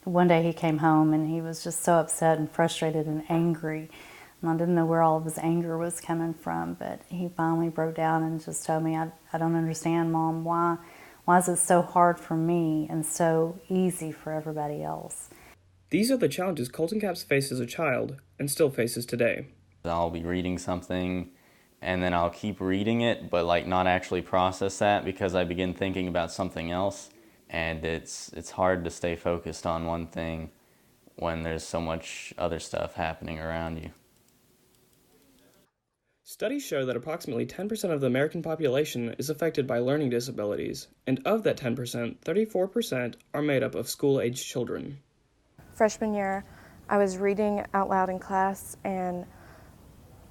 one day he came home and he was just so upset and frustrated and angry. And I didn't know where all of his anger was coming from, but he finally broke down and just told me, I don't understand, Mom. Why is it so hard for me and so easy for everybody else? These are the challenges Colton Caps faced as a child and still faces today. I'll be reading something and then I'll keep reading it, but like not actually process that because I begin thinking about something else. And it's hard to stay focused on one thing when there's so much other stuff happening around you. Studies show that approximately 10% of the American population is affected by learning disabilities, and of that 10%, 34% are made up of school-aged children. Freshman year, I was reading out loud in class, and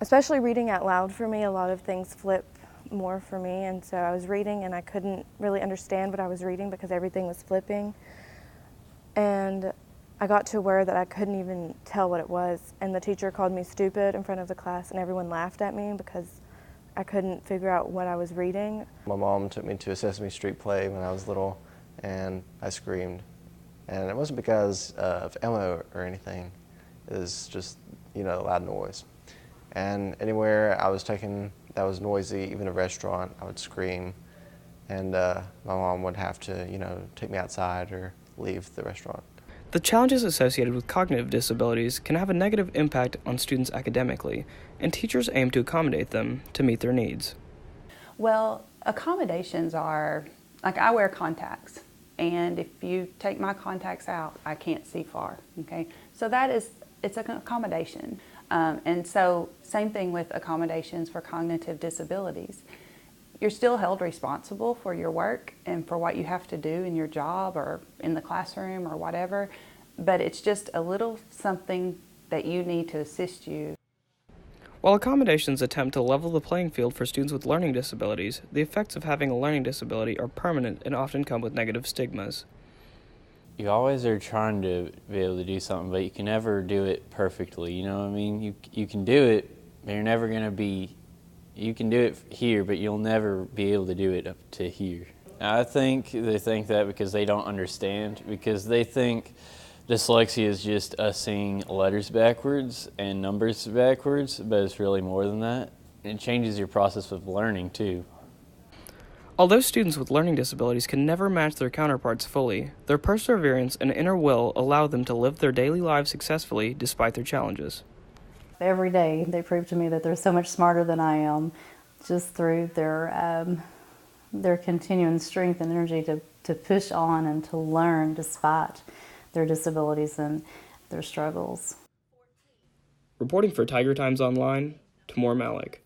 especially reading out loud for me, a lot of things flip more for me, and so I was reading and I couldn't really understand what I was reading because everything was flipping, and I got to where that I couldn't even tell what it was, and the teacher called me stupid in front of the class and everyone laughed at me because I couldn't figure out what I was reading. My mom took me to a Sesame Street play when I was little and I screamed, and it wasn't because of Elmo or anything, it was just, loud noise. And anywhere I was taken that was noisy, even a restaurant, I would scream, and my mom would have to, take me outside or leave the restaurant. The challenges associated with cognitive disabilities can have a negative impact on students academically, and teachers aim to accommodate them to meet their needs. Well, accommodations are, like I wear contacts, and if you take my contacts out, I can't see far, okay? So it's an accommodation. And so same thing with accommodations for cognitive disabilities. You're still held responsible for your work and for what you have to do in your job or in the classroom or whatever, but it's just a little something that you need to assist you. While accommodations attempt to level the playing field for students with learning disabilities, the effects of having a learning disability are permanent and often come with negative stigmas. You always are trying to be able to do something, but you can never do it perfectly, you know what I mean? You can do it, but you're never going to be, you can do it here, but you'll never be able to do it up to here. I think they think that because they don't understand, because they think dyslexia is just us seeing letters backwards and numbers backwards, but it's really more than that. It changes your process of learning too. Although students with learning disabilities can never match their counterparts fully, their perseverance and inner will allow them to live their daily lives successfully despite their challenges. Every day they prove to me that they're so much smarter than I am, just through their continuing strength and energy to push on and to learn despite their disabilities and their struggles. Reporting for Tiger Times Online, Taimoor Malik.